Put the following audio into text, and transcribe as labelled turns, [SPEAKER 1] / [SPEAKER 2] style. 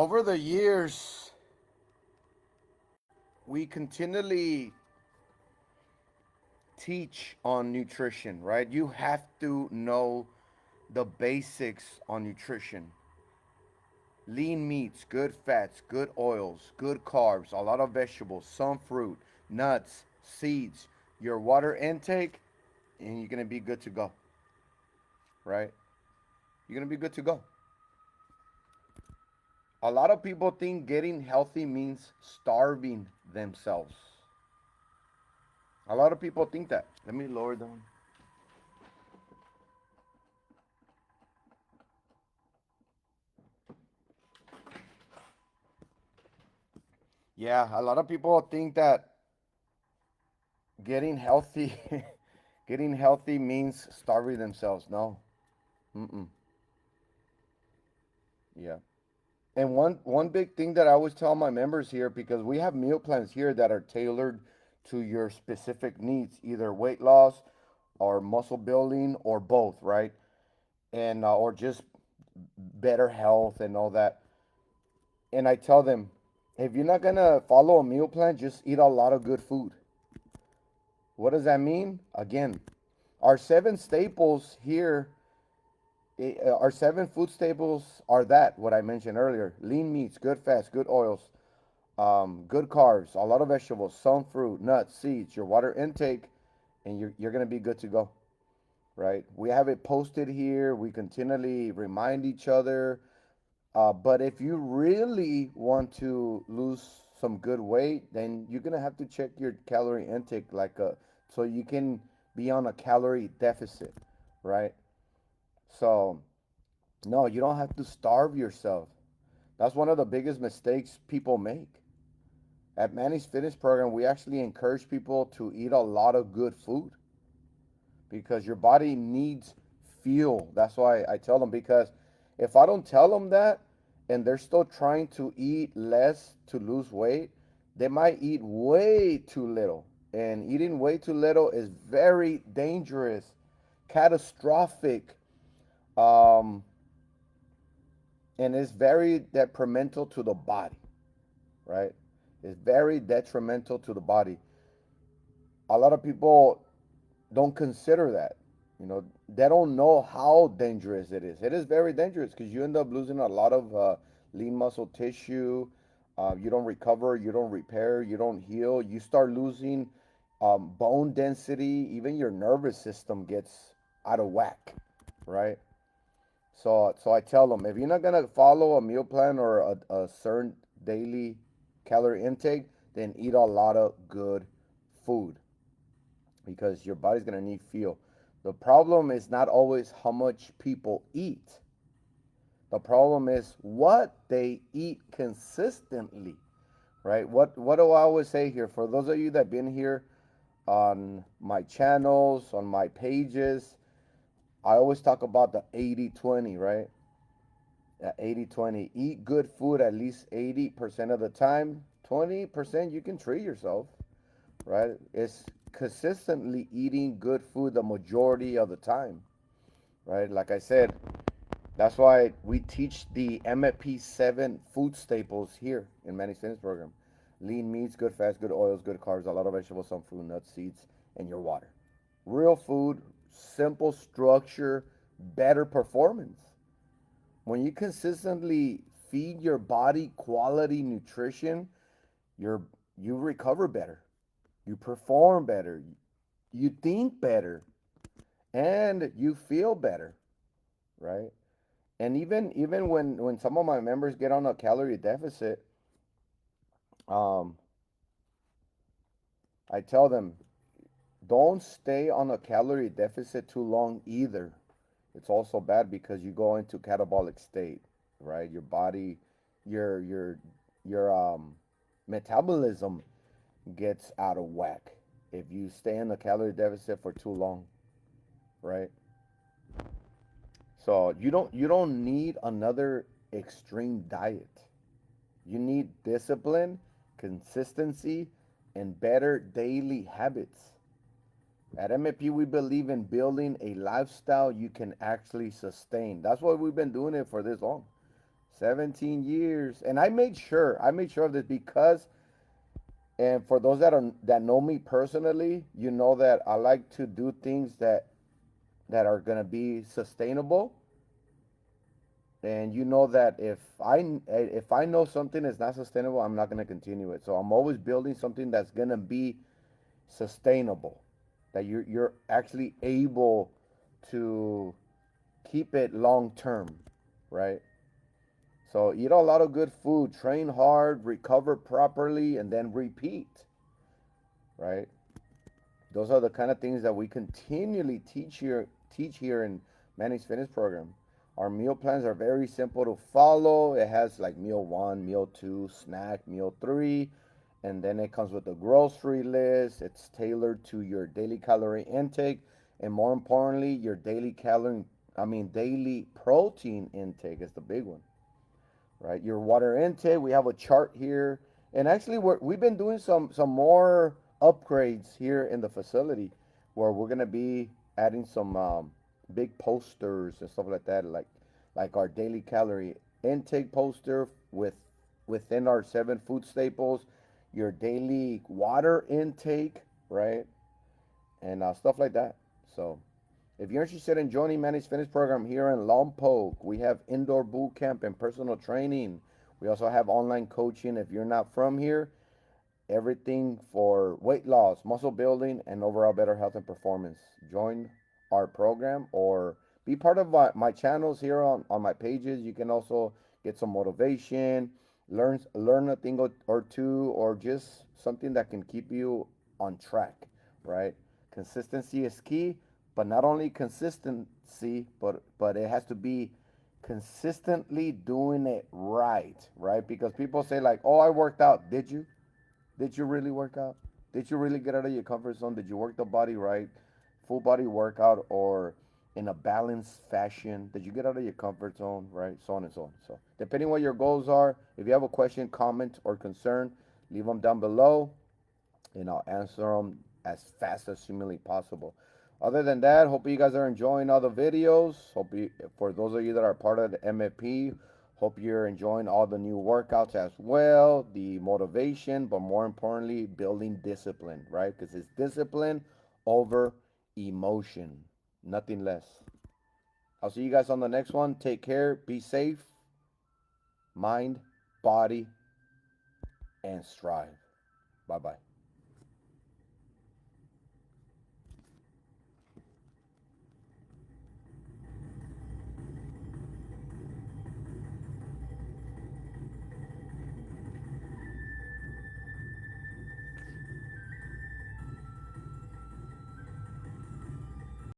[SPEAKER 1] Over the years, we continually teach on nutrition, right? You have to know the basics on nutrition. Lean meats, good fats, good oils, good carbs, a lot of vegetables, some fruit, nuts, seeds, your water intake, and you're going to be good to go, right? You're going to be good to go. A lot of people think getting healthy means starving themselves. A lot of people think that. Let me lower down. Yeah, a lot of people think that getting healthy getting healthy means starving themselves. No. Mm-mm. Yeah. And one big thing that I always tell my members here, because we have meal plans here that are tailored to your specific needs, either weight loss or muscle building or both, right? And or just better health and all that. And I tell them, if you're not gonna follow a meal plan, just eat a lot of good food. What does that mean? Again, our seven staples here, our seven food staples are that what I mentioned earlier: lean meats, good fats, good oils, good carbs, a lot of vegetables, some fruit, nuts, seeds, your water intake, and you're gonna be good to go, right? We have it posted here. We continually remind each other. But if you really want to lose some good weight, then you're gonna have to check your calorie intake, so you can be on a calorie deficit, right? So no, you don't have to starve yourself. That's one of the biggest mistakes people make. At Manny's Fitness Program, we actually encourage people to eat a lot of good food because your body needs fuel. That's why I tell them, because if I don't tell them that and they're still trying to eat less to lose weight, they might eat way too little. And eating way too little is very dangerous, catastrophic, um, and it's very detrimental to the body, right? It's very detrimental to the body. A lot of people don't consider that. They don't know how dangerous it is. It is very dangerous because you end up losing a lot of lean muscle tissue. You don't recover, you don't repair, you don't heal. You start losing bone density. Even your nervous system gets out of whack, right? So I tell them, if you're not gonna follow a meal plan or a certain daily calorie intake, then eat a lot of good food because your body's gonna need fuel. The problem is not always how much people eat. The problem is what they eat consistently, right? What do I always say here? For those of you that have been here on my channels, on my pages, I always talk about the 80-20, right? 80-20. Eat good food at least 80% of the time. 20% you can treat yourself, right? It's consistently eating good food the majority of the time, right? Like I said, that's why we teach the MFP 7 food staples here in Mannys Fitness Program: lean meats, good fats, good oils, good carbs, a lot of vegetables, some fruit, nuts, seeds, and your water. Real food, simple structure, better performance. When you consistently feed your body quality nutrition, you're you recover better, you perform better, you think better, and you feel better, right? And even when some of my members get on a calorie deficit, um, I tell them, don't stay on a calorie deficit too long either. It's also bad because you go into catabolic state, right? Your body, your your your metabolism gets out of whack if you stay in a calorie deficit for too long, right? So you don't need another extreme diet. You need discipline, consistency, and better daily habits. At MAP, we believe in building a lifestyle you can actually sustain. That's why we've been doing it for this long. 17 years. And I made sure of this because, and for those that know me personally, you know that I like to do things that are going to be sustainable. And you know that if I know something is not sustainable, I'm not going to continue it. So I'm always building something that's going to be sustainable, that you're actually able to keep it long term, right? So eat a lot of good food, train hard, recover properly, and then repeat, right? Those are the kind of things that we continually teach here in Mannys Fitness Program. Our meal plans are very simple to follow. It has like meal one, meal two, snack, meal three, and then it comes with a grocery list. It's tailored to your daily calorie intake, and more importantly, your daily protein intake is the big one, right? Your water intake. We have a chart here, and actually, we've been doing some more upgrades here in the facility, where we're gonna be adding some big posters and stuff like that, like our daily calorie intake poster within our 7 food staples, your daily water intake, right, and stuff like that. So if you're interested in joining Manny's Fitness Program here in Lompoc, we have indoor boot camp and personal training. We also have online coaching if you're not from here. Everything for weight loss, muscle building, and overall better health and performance. Join our program or be part of my channels here on my pages. You can also get some motivation, learn a thing or two, or just something that can keep you on track, right? Consistency is key, but not only consistency, but it has to be consistently doing it right? Because people say like, "Oh, I worked out." Did you? Did you really work out? Did you really get out of your comfort zone? Did you work the body right? Full body workout or in a balanced fashion? Did you get out of your comfort zone, right? So on and so on. So, depending what your goals are, if you have a question, comment, or concern, leave them down below and I'll answer them as fast as humanly possible. Other than that, hope you guys are enjoying all the videos. For those of you that are part of the MFP, hope you're enjoying all the new workouts as well, the motivation, but more importantly, building discipline, right? Because it's discipline over emotion, nothing less. I'll see you guys on the next one. Take care, be safe, mind, body, and strive. Bye bye.